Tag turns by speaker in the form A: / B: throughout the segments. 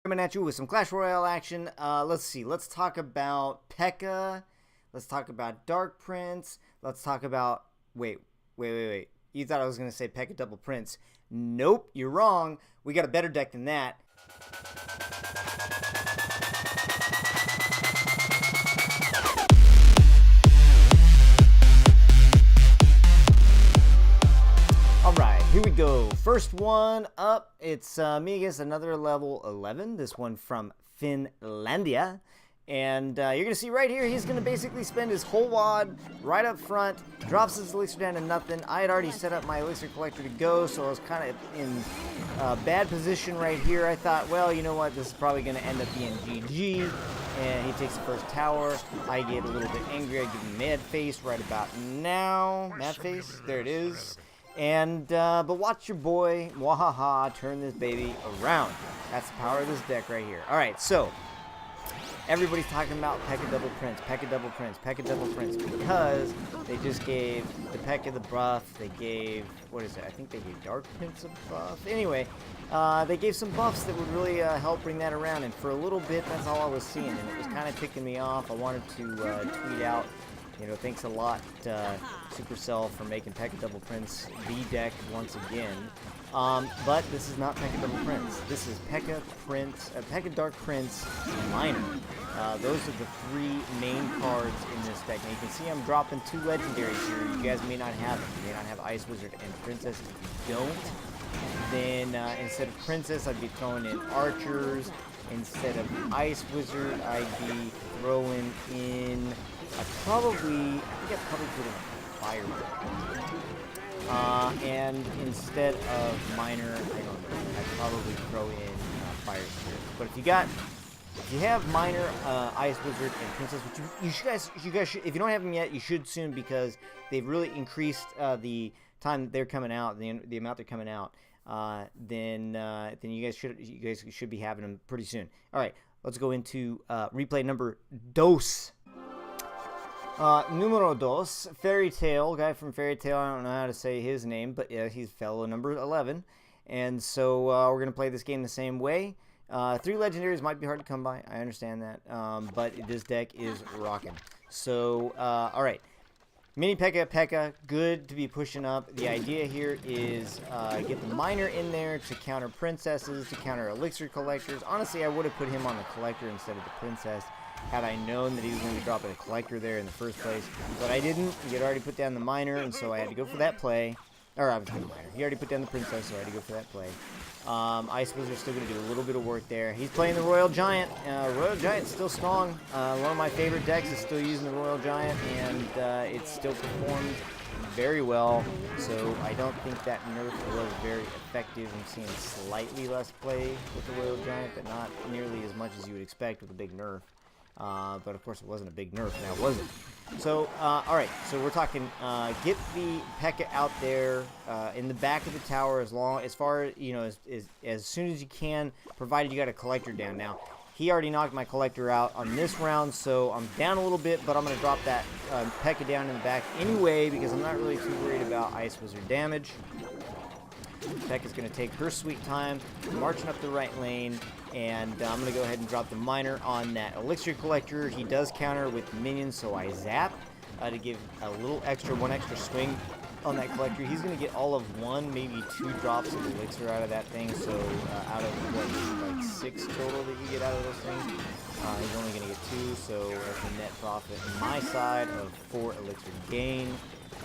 A: Coming at you with some Clash Royale action. Let's see. Let's talk about P.E.K.K.A. Let's talk about Dark Prince. Let's talk about... Wait. You thought I was going to say P.E.K.K.A. Double Prince. Nope, you're wrong. We got a better deck than that. Alright, here we go. First one up, it's me against another level 11. This one from Finlandia. And you're going to see right here, he's going to basically spend his whole wad right up front, drops his elixir down to nothing. I had already set up my elixir collector to go, so I was kind of in a bad position right here. I thought, well, you know what, this is probably going to end up being GG. And he takes the first tower. I get a little bit angry. I give him mad face right about now. Mad face, there it is. And, but watch your boy, MuaHaHa, turn this baby around. That's the power of this deck right here. Alright, so, everybody's talking about P.E.K.K.A. Double Prince, P.E.K.K.A. Double Prince, P.E.K.K.A. Double Prince, because they just gave the P.E.K.K.A. the buff, they gave, what is it, I think they gave Dark Prince a buff. Anyway, they gave some buffs that would really help bring that around, and for a little bit, that's all I was seeing, and it was kind of ticking me off. I wanted to tweet out, you know, thanks a lot, Supercell, for making P.E.K.K.A. Double Prince the deck once again. But this is not P.E.K.K.A. Double Prince. This is P.E.K.K.A. Prince, P.E.K.K.A. Dark Prince Minor. Those are the three main cards in this deck. Now you can see I'm dropping two legendaries here. You guys may not have them. You may not have Ice Wizard and Princess. If you don't, then instead of Princess, I'd be throwing in Archers. Instead of Ice Wizard, I'd be throwing in... I think I'd probably put in Fire. And instead of Minor, I don't know, I'd probably throw in Fire Spirit. But if you have Minor, Ice Wizard, and Princess, which you guys should, if you don't have them yet, you should soon, because they've really increased the time they're coming out, the amount they're coming out. Then you guys should be having them pretty soon. All right, let's go into replay number dos. Numero dos, Fairy Tale, guy from Fairy Tale. I don't know how to say his name, but yeah, he's fellow number 11. And so we're going to play this game the same way. 3 legendaries might be hard to come by. I understand that. But this deck is rocking. So, alright. Mini P.E.K.K.A. good to be pushing up. The idea here is get the Minor in there to counter Princesses, to counter Elixir Collectors. Honestly, I would have put him on the Collector instead of the Princess, had I known that he was going to be dropping a Collector there in the first place. But I didn't. He had already put down the Minor, and so I had to go for that play. Or, I was going to Minor. He already put down the Princess, so I had to go for that play. Ice Wizard's still going to do a little bit of work there. He's playing the Royal Giant. Royal Giant's still strong. One of my favorite decks is still using the Royal Giant, and it's still performed very well. So I don't think that nerf was very effective. I'm seeing slightly less play with the Royal Giant, but not nearly as much as you would expect with a big nerf. But of course it wasn't a big nerf, now was it? So, alright, so we're talking, get the P.E.K.K.A. out there, in the back of the tower as far, you know, as soon as you can, provided you got a Collector down. Now, he already knocked my Collector out on this round, so I'm down a little bit, but I'm going to drop that P.E.K.K.A. down in the back anyway, because I'm not really too worried about Ice Wizard damage. P.E.K.K.A.'s going to take her sweet time, marching up the right lane, and I'm going to go ahead and drop the Minor on that Elixir Collector. He does counter with minions, so I zap to give a little extra, one extra swing on that Collector. He's going to get all of 1, maybe 2 drops of Elixir out of that thing, so out of, what, like 6 total that you get out of those things, he's only going to get 2, so that's a net profit on my side of 4 Elixir gain.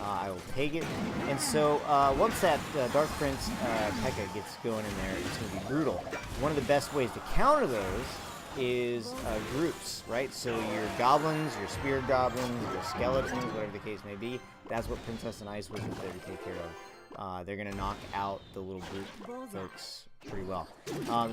A: I will take it. And so once that Dark Prince P.E.K.K.A. gets going in there, it's going to be brutal. One of the best ways to counter those is groups, right? So your goblins, your spear goblins, your skeletons, whatever the case may be, that's what Princess and Ice Wizard are there to take care of. They're going to knock out the little group folks pretty well.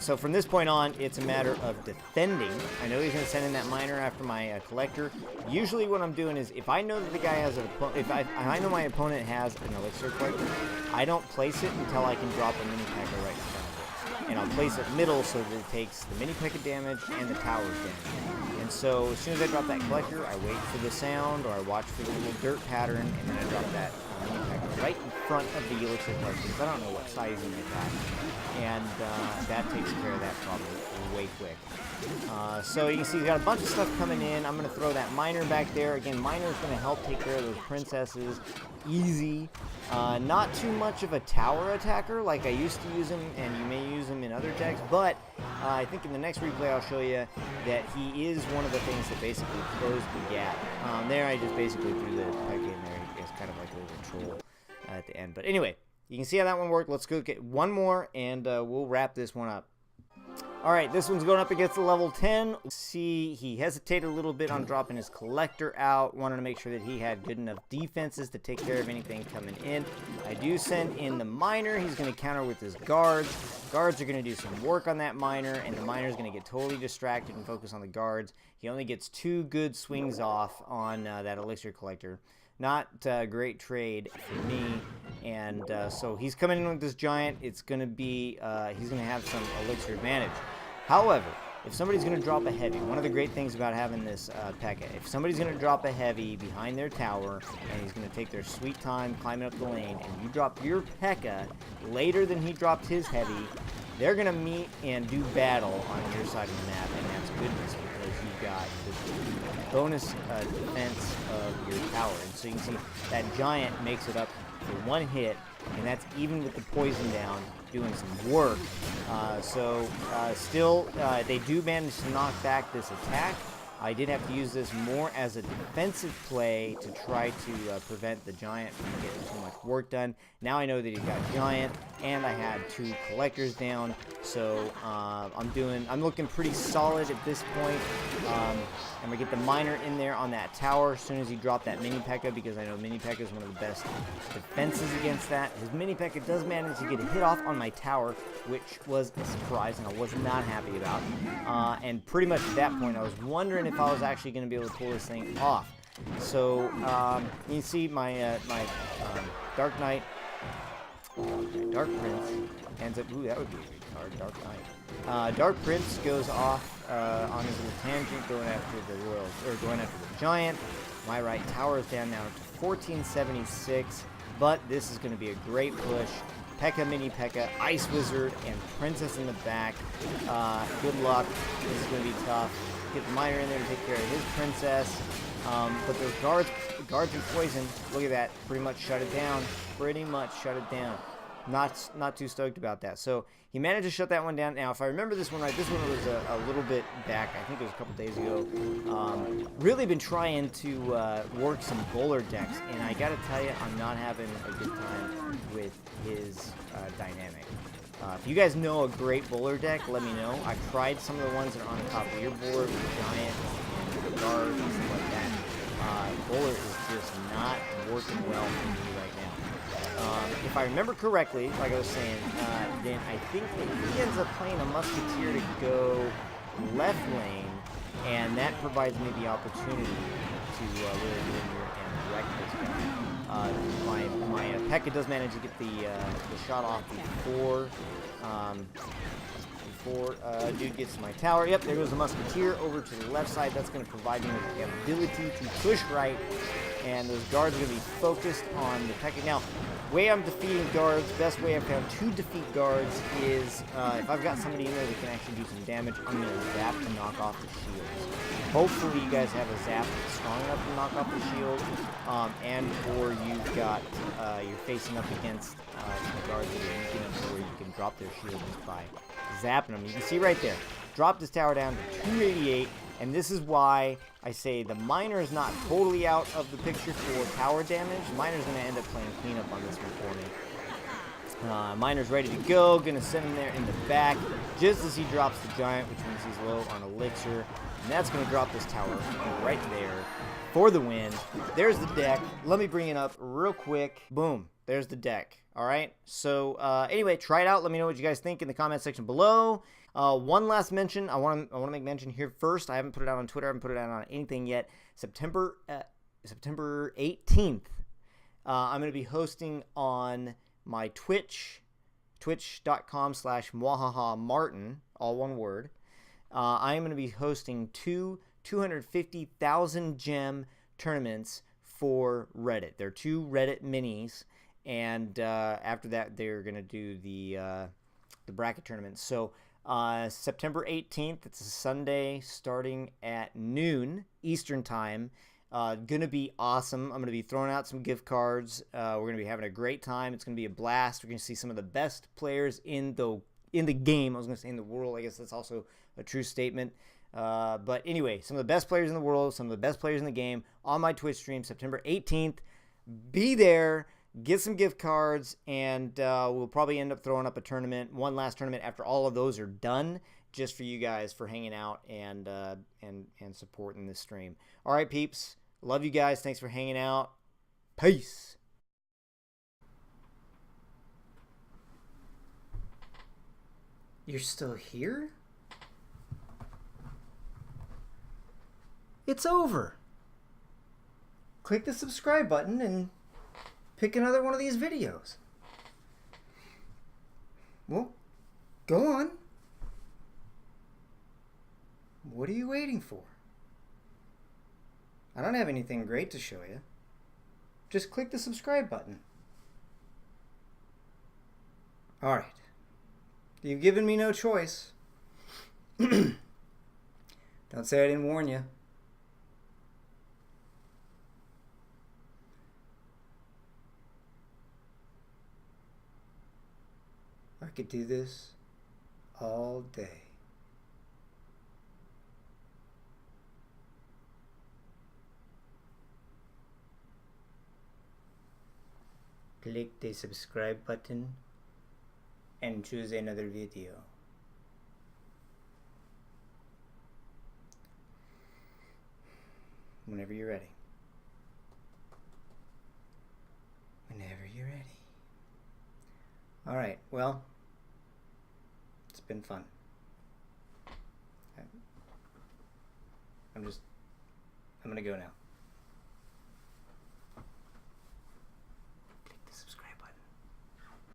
A: So from this point on, it's a matter of defending. I know he's going to send in that Minor after my Collector. Usually what I'm doing is, if I know that the guy has if I know my opponent has an Elixir Collector, I don't place it until I can drop a mini P.E.K.K.A. right in front of it. And I'll place it middle so that it takes the mini P.E.K.K.A. damage and the tower's damage. And so as soon as I drop that Collector, I wait for the sound, or I watch for the little dirt pattern, and then I drop that mini P.E.K.K.A. right in front of the Elixir Collectors. I don't know what size you may have. And that takes care of that problem way quick. So you can see he's got a bunch of stuff coming in. I'm going to throw that miner back there. Again, miner is going to help take care of those princesses. Easy. Not too much of a tower attacker like I used to use him, and you may use him in other decks, but I think in the next replay I'll show you that he is one of the things that basically closed the gap. There I just basically threw the P.E.K.K.A in there. It's kind of like a little troll at the end. But anyway, you can see how that one worked. Let's go get one more, and we'll wrap this one up. All right, this one's going up against the level 10. See, he hesitated a little bit on dropping his collector out. Wanted to make sure that he had good enough defenses to take care of anything coming in. I do send in the miner. He's going to counter with his guards. Guards are going to do some work on that miner, and the miner's going to get totally distracted and focus on the guards. He only gets 2 good swings off on that elixir collector. Not a great trade for me. And so he's coming in with this giant. It's going to be, he's going to have some elixir advantage. However, if somebody's going to drop a heavy, one of the great things about having this P.E.K.K.A, if somebody's going to drop a heavy behind their tower, and he's going to take their sweet time climbing up the lane, and you drop your P.E.K.K.A later than he dropped his heavy, they're going to meet and do battle on your side of the map, and that's goodness, because you've got the bonus defense of your tower. And so you can see that giant makes it up for 1 hit, and that's even with the poison down, doing some work. Still, they do manage to knock back this attack. I did have to use this more as a defensive play to try to prevent the giant from getting too much work done. Now I know that he's got giant, and I had 2 collectors down, so I'm looking pretty solid at this point. I'm going to get the miner in there on that tower as soon as he dropped that mini P.E.K.K.A, because I know mini P.E.K.K.A is one of the best defenses against that. His mini P.E.K.K.A does manage to get a hit off on my tower, which was a surprise and I was not happy about. And pretty much at that point I was wondering if I was actually going to be able to pull this thing off. So you can see my Dark Knight, Dark Prince ends up, ooh, that would be a good card, Dark Knight. Dark Prince goes off on his little tangent, going after the giant. My right tower is down now to 1476, but this is going to be a great push. P.E.K.K.A, mini P.E.K.K.A, Ice Wizard, and Princess in the back. Good luck. This is going to be tough. Get the miner in there to take care of his princess. But those guards and poison, look at that, pretty much shut it down. Not too stoked about that. So he managed to shut that one down. Now, if I remember this one right, this one was a little bit back. I think it was a couple days ago. Really been trying to work some bowler decks, and I gotta tell you, I'm not having a good time with his dynamic. If you guys know a great bowler deck, let me know. I've tried some of the ones that are on the top leaderboard with giant and guards and stuff like that. Bowler is just not working well for me right now. If I remember correctly, like I was saying, then I think that he ends up playing a musketeer to go left lane, and that provides me the opportunity to really get in here and wreck this guy. My P.E.K.K.A does manage to get the shot off before dude gets to my tower. Yep, there goes the musketeer over to the left side. That's going to provide me with the ability to push right, and those guards are going to be focused on the P.E.K.K.A. Now, way I'm defeating guards, best way I've found to defeat guards is if I've got somebody in there that can actually do some damage, I'm going to zap to knock off the shields. Hopefully you guys have a zap that's strong enough to knock off the shield, or you've got, you're facing up against some guards that are weak enough where you can drop their shield just by zapping them. You can see right there, dropped his tower down to 288, and this is why I say the miner is not totally out of the picture for tower damage. The miner's going to end up playing cleanup on this one for me. Miner's ready to go, going to send him there in the back just as he drops the giant, which means he's low on elixir, and that's going to drop this tower right there for the win. There's the deck. Let me bring it up real quick. Boom. There's the deck. All right. So anyway, try it out. Let me know what you guys think in the comment section below. One last mention. I want to make mention here first. I haven't put it out on Twitter. I haven't put it out on anything yet. September 18th, I'm going to be hosting on my Twitch, twitch.com/MuaHaHa Martin, all one word. I am going to be hosting 250,000 gem tournaments for Reddit. They're 2 Reddit minis, and after that, they're going to do the bracket tournament. So September 18th. It's a Sunday starting at noon Eastern time. Gonna be awesome. I'm gonna be throwing out some gift cards. We're gonna be having a great time. It's gonna be a blast. We're gonna see some of the best players in the game. I was gonna say in the world. I guess that's also a true statement. But anyway, some of the best players in the world, some of the best players in the game on my Twitch stream, September 18th. Be there, get some gift cards, and we'll probably end up throwing up a tournament, one last tournament after all of those are done, just for you guys for hanging out and supporting this stream. All right, peeps. Love you guys. Thanks for hanging out. Peace. You're still here? It's over. Click the subscribe button and pick another one of these videos. Well, go on. What are you waiting for? I don't have anything great to show you. Just click the subscribe button. All right. You've given me no choice. Don't say I didn't warn you. I could do this all day. Click the subscribe button and choose another video. Whenever you're ready. Whenever you're ready. All right, well, it's been fun. I'm gonna go now.